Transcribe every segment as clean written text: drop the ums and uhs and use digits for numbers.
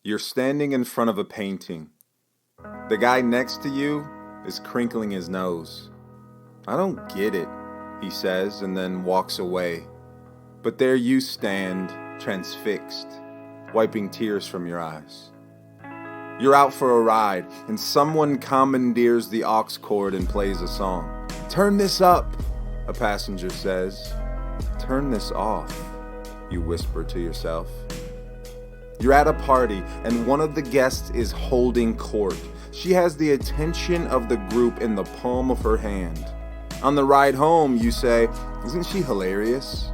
You're standing in front of a painting. The guy next to you is crinkling his nose. "I don't get it," he says, and then walks away. But there you stand, transfixed, wiping tears from your eyes. You're out for a ride, and someone commandeers the aux cord and plays a song. "Turn this up," a passenger says. "Turn this off," you whisper to yourself. You're at a party, and one of the guests is holding court. She has the attention of the group in the palm of her hand. On the ride home, you say, "Isn't she hilarious?"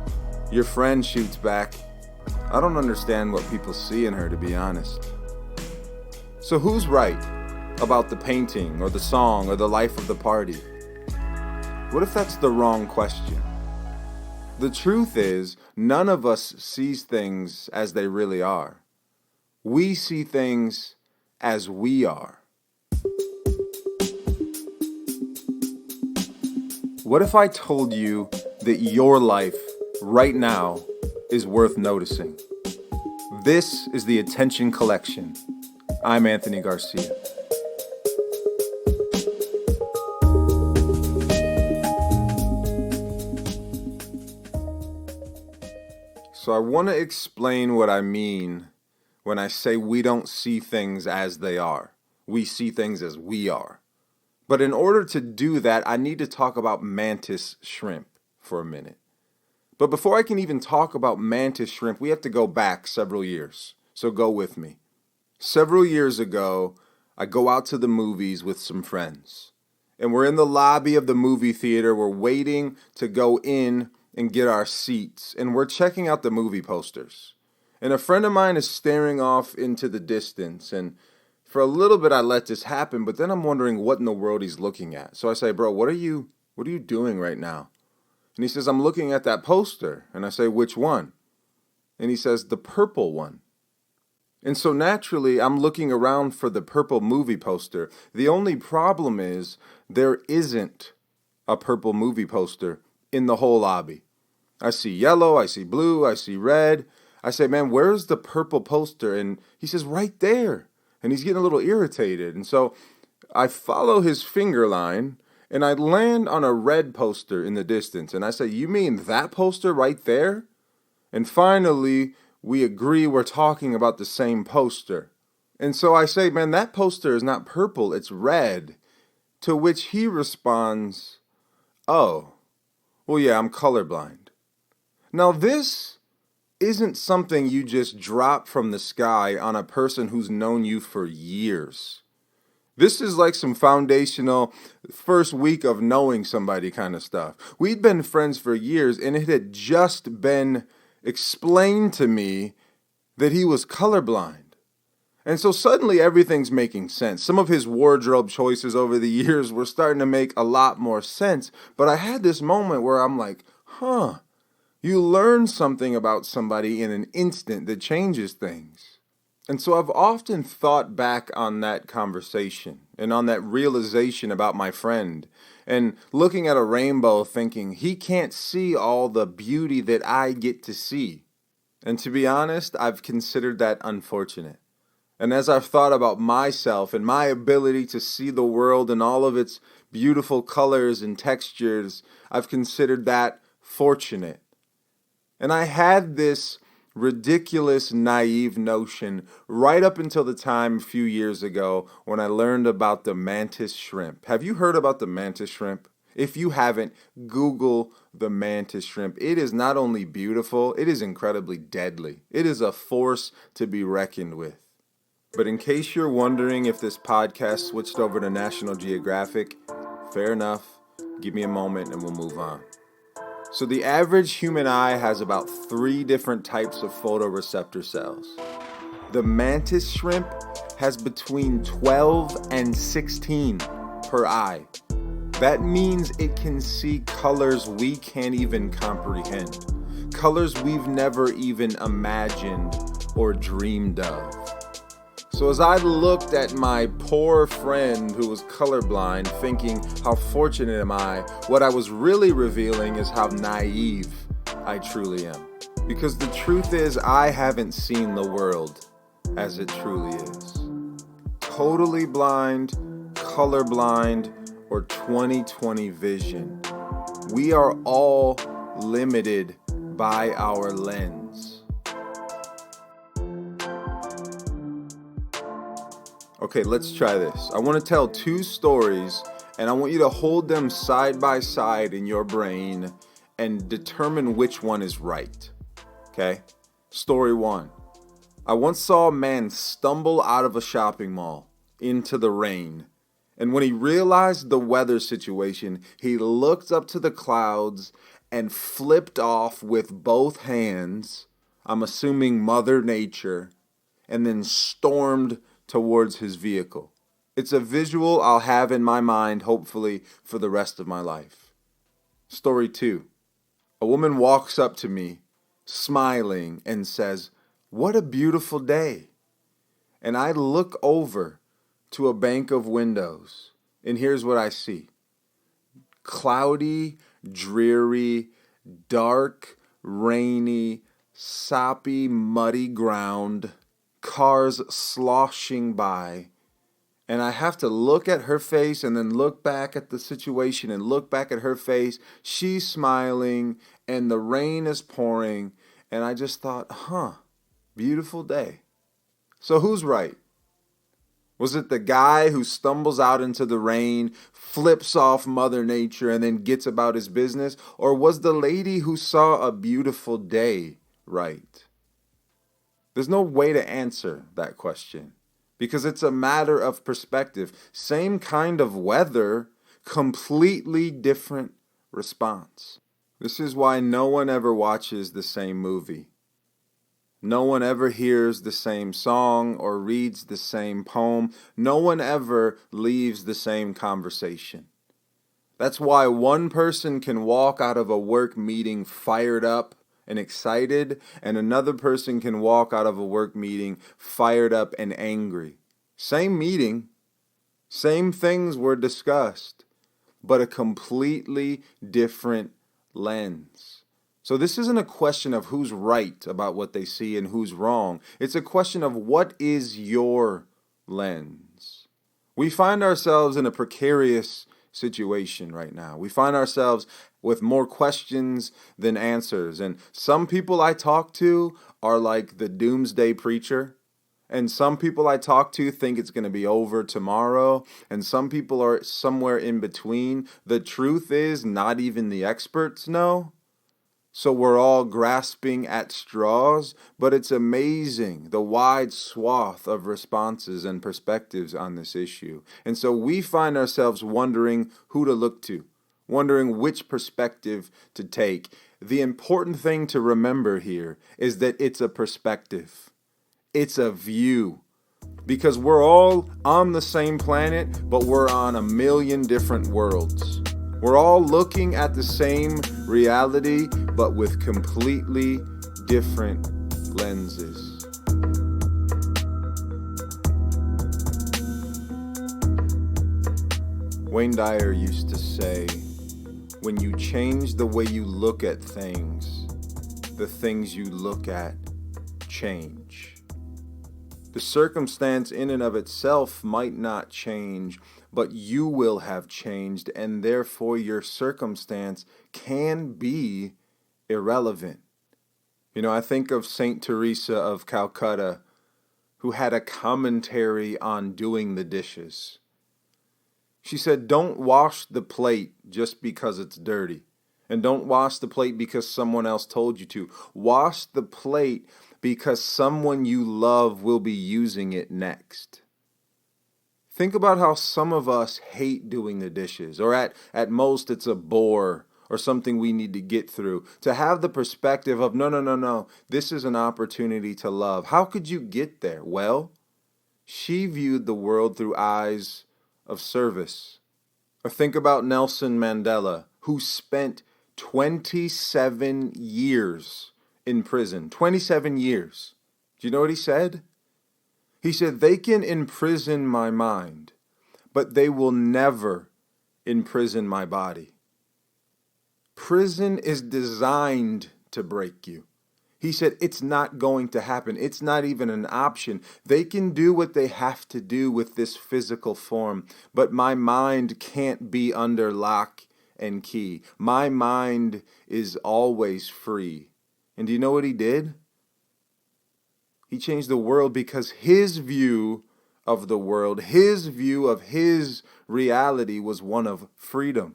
Your friend shoots back, "I don't understand what people see in her, to be honest." So who's right about the painting or the song or the life of the party? What if that's the wrong question? The truth is, none of us sees things as they really are. We see things as we are. What if I told you that your life right now is worth noticing? This is the Attention Collection. I'm Anthony Garcia. So I want to explain what I mean when I say we don't see things as they are. We see things as we are. But in order to do that, I need to talk about Mantis Shrimp for a minute. But before I can even talk about Mantis Shrimp, we have to go back several years. So go with me. Several years ago, I go out to the movies with some friends. And we're in the lobby of the movie theater. We're waiting to go in and get our seats. And we're checking out the movie posters. And a friend of mine is staring off into the distance. And for a little bit, I let this happen. But then I'm wondering what in the world he's looking at. So I say, "Bro, what are you doing right now?" And he says, "I'm looking at that poster." And I say, "Which one?" And he says, "The purple one." And so naturally, I'm looking around for the purple movie poster. The only problem is there isn't a purple movie poster in the whole lobby. I see yellow, I see blue, I see red. I say, "Man, where's the purple poster?" And he says, "Right there." And he's getting a little irritated. And so I follow his finger line and I land on a red poster in the distance. And I say, "You mean that poster right there?" And finally, we agree we're talking about the same poster. And so I say, "Man, that poster is not purple, it's red." To which he responds, "Oh, well, yeah, I'm colorblind." Now, this isn't something you just drop from the sky on a person who's known you for years. This is like some foundational first week of knowing somebody kind of stuff. We'd been friends for years, and it had just been explained to me that he was colorblind. And so suddenly everything's making sense. Some of his wardrobe choices over the years were starting to make a lot more sense. But I had this moment where I'm like, you learn something about somebody in an instant that changes things. And so I've often thought back on that conversation and on that realization about my friend and looking at a rainbow thinking he can't see all the beauty that I get to see. And to be honest, I've considered that unfortunate. And as I've thought about myself and my ability to see the world in all of its beautiful colors and textures, I've considered that fortunate. And I had this ridiculous, naive notion right up until the time a few years ago when I learned about the Mantis Shrimp. Have you heard about the Mantis Shrimp? If you haven't, Google the Mantis Shrimp. It is not only beautiful, it is incredibly deadly. It is a force to be reckoned with. But in case you're wondering if this podcast switched over to National Geographic, fair enough. Give me a moment and we'll move on. So the average human eye has about 3 different types of photoreceptor cells. The mantis shrimp has between 12 and 16 per eye. That means it can see colors we can't even comprehend, colors we've never even imagined or dreamed of. So as I looked at my poor friend who was colorblind, thinking, how fortunate am I, what I was really revealing is how naive I truly am. Because the truth is, I haven't seen the world as it truly is. Totally blind, colorblind, or 20/20 vision. We are all limited by our lens. Okay, let's try this. I want to tell two stories, and I want you to hold them side by side in your brain and determine which one is right. Okay? Story one. I once saw a man stumble out of a shopping mall into the rain. And when he realized the weather situation, he looked up to the clouds and flipped off with both hands, I'm assuming Mother Nature, and then stormed towards his vehicle. It's a visual I'll have in my mind, hopefully, for the rest of my life. Story two. A woman walks up to me, smiling, and says, "What a beautiful day." And I look over to a bank of windows, and here's what I see. Cloudy, dreary, dark, rainy, soppy, muddy ground, cars sloshing by, and I have to look at her face and then look back at the situation and look back at her face. She's smiling and the rain is pouring, and I just thought, beautiful day. So who's right? Was it the guy who stumbles out into the rain, flips off Mother Nature, and then gets about his business? Or was the lady who saw a beautiful day right? There's no way to answer that question because it's a matter of perspective. Same kind of weather, completely different response. This is why no one ever watches the same movie. No one ever hears the same song or reads the same poem. No one ever leaves the same conversation. That's why one person can walk out of a work meeting fired up and excited, and another person can walk out of a work meeting fired up and angry. Same meeting, same things were discussed, but a completely different lens. So this isn't a question of who's right about what they see and who's wrong. It's a question of what is your lens. We find ourselves in a precarious situation right now. We find ourselves with more questions than answers. And some people I talk to are like the doomsday preacher. And some people I talk to think it's going to be over tomorrow. And some people are somewhere in between. The truth is, not even the experts know. So we're all grasping at straws, but it's amazing the wide swath of responses and perspectives on this issue. And so we find ourselves wondering who to look to, wondering which perspective to take. The important thing to remember here is that it's a perspective. It's a view. Because we're all on the same planet, but we're on a million different worlds. We're all looking at the same reality, but with completely different lenses. Wayne Dyer used to say, when you change the way you look at things, the things you look at change. The circumstance in and of itself might not change, but you will have changed, and therefore your circumstance can be irrelevant. I think of Saint Teresa of Calcutta, who had a commentary on doing the dishes. She said, don't wash the plate just because it's dirty. And don't wash the plate because someone else told you to. Wash the plate because someone you love will be using it next. Think about how some of us hate doing the dishes, or at most it's a bore or something we need to get through. To have the perspective of, no, this is an opportunity to love. How could you get there? Well, she viewed the world through eyes of service. Or think about Nelson Mandela, who spent 27 years in prison. 27 years. Do you know what he said? He said, they can imprison my mind, but they will never imprison my body. Prison is designed to break you. He said, it's not going to happen. It's not even an option. They can do what they have to do with this physical form, but my mind can't be under lock and key. My mind is always free. And do you know what he did? He changed the world because his view of the world, his view of his reality was one of freedom.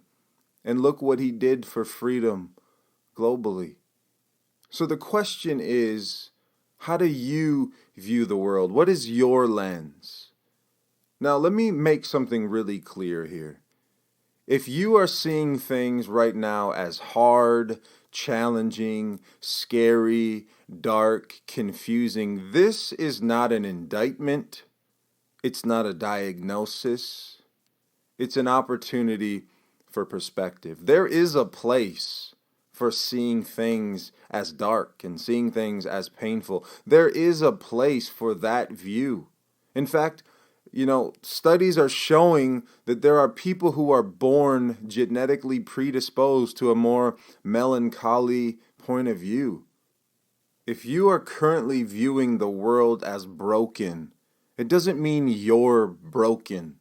And look what he did for freedom globally. So the question is, how do you view the world? What is your lens? Now, let me make something really clear here. If you are seeing things right now as hard, challenging, scary, dark, confusing, this is not an indictment. It's not a diagnosis. It's an opportunity for perspective. There is a place for seeing things as dark and seeing things as painful. There is a place for that view. In fact, studies are showing that there are people who are born genetically predisposed to a more melancholy point of view. If you are currently viewing the world as broken, it doesn't mean you're broken.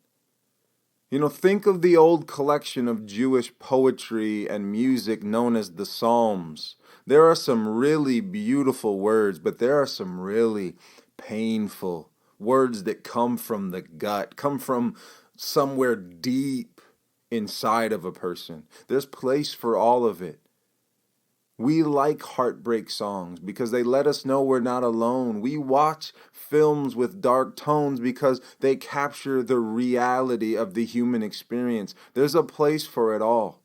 Think of the old collection of Jewish poetry and music known as the Psalms. There are some really beautiful words, but there are some really painful words that come from the gut, come from somewhere deep inside of a person. There's place for all of it. We like heartbreak songs because they let us know we're not alone. We watch films with dark tones because they capture the reality of the human experience. There's a place for it all.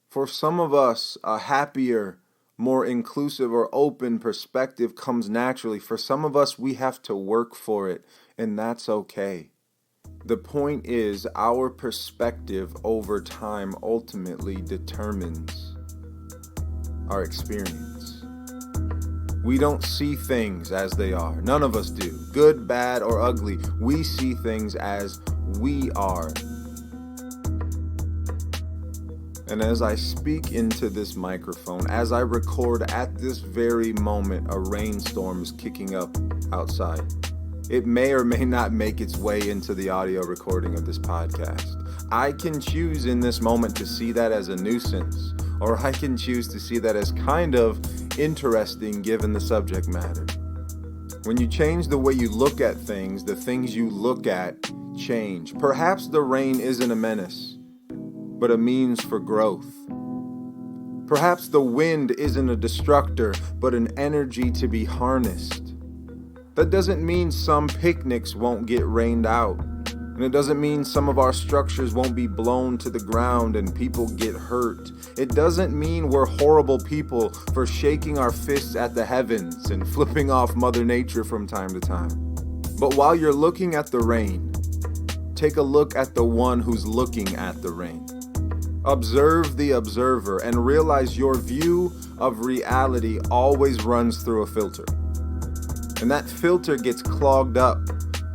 For some of us, a happier, more inclusive or open perspective comes naturally. For some of us, we have to work for it, and that's okay. The point is, our perspective over time ultimately determines our experience. We don't see things as they are. None of us do. Good, bad, or ugly. We see things as we are. And as I speak into this microphone, as I record at this very moment, a rainstorm is kicking up outside. It may or may not make its way into the audio recording of this podcast. I can choose in this moment to see that as a nuisance, or I can choose to see that as kind of interesting given the subject matter. When you change the way you look at things, the things you look at change. Perhaps the rain isn't a menace, but a means for growth. Perhaps the wind isn't a destructor, but an energy to be harnessed. That doesn't mean some picnics won't get rained out. And it doesn't mean some of our structures won't be blown to the ground and people get hurt. It doesn't mean we're horrible people for shaking our fists at the heavens and flipping off Mother Nature from time to time. But while you're looking at the rain, take a look at the one who's looking at the rain. Observe the observer and realize your view of reality always runs through a filter. And that filter gets clogged up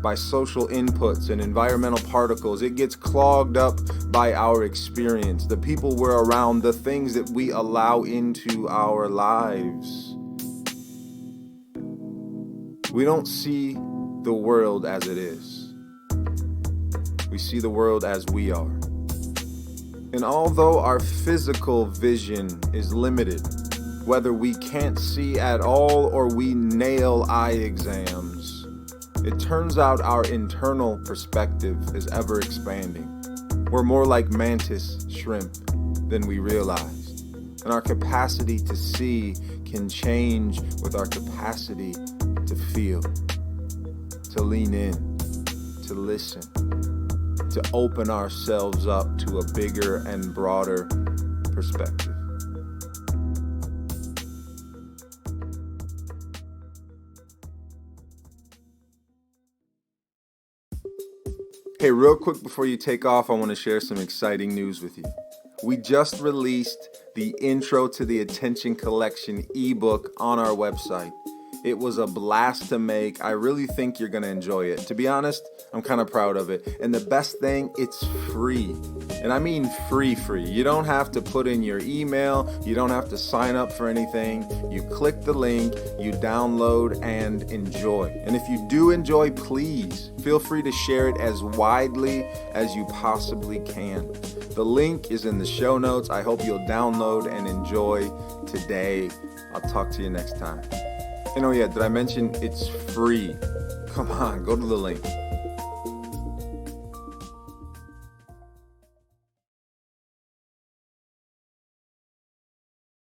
by social inputs and environmental particles. It gets clogged up by our experience, the people we're around, the things that we allow into our lives. We don't see the world as it is. We see the world as we are. And although our physical vision is limited, whether we can't see at all or we nail eye exams, it turns out our internal perspective is ever expanding. We're more like Mantis Shrimp than we realized. And our capacity to see can change with our capacity to feel, to lean in, to listen, to open ourselves up to a bigger and broader perspective. Hey, real quick before you take off, I want to share some exciting news with you. We just released the Intro to the Attention Collection ebook on our website. It was a blast to make. I really think you're going to enjoy it. To be honest, I'm kind of proud of it. And the best thing, it's free. And I mean free. You don't have to put in your email. You don't have to sign up for anything. You click the link, you download and enjoy. And if you do enjoy, please feel free to share it as widely as you possibly can. The link is in the show notes. I hope you'll download and enjoy today. I'll talk to you next time. And oh yeah, did I mention it's free? Come on, go to the link.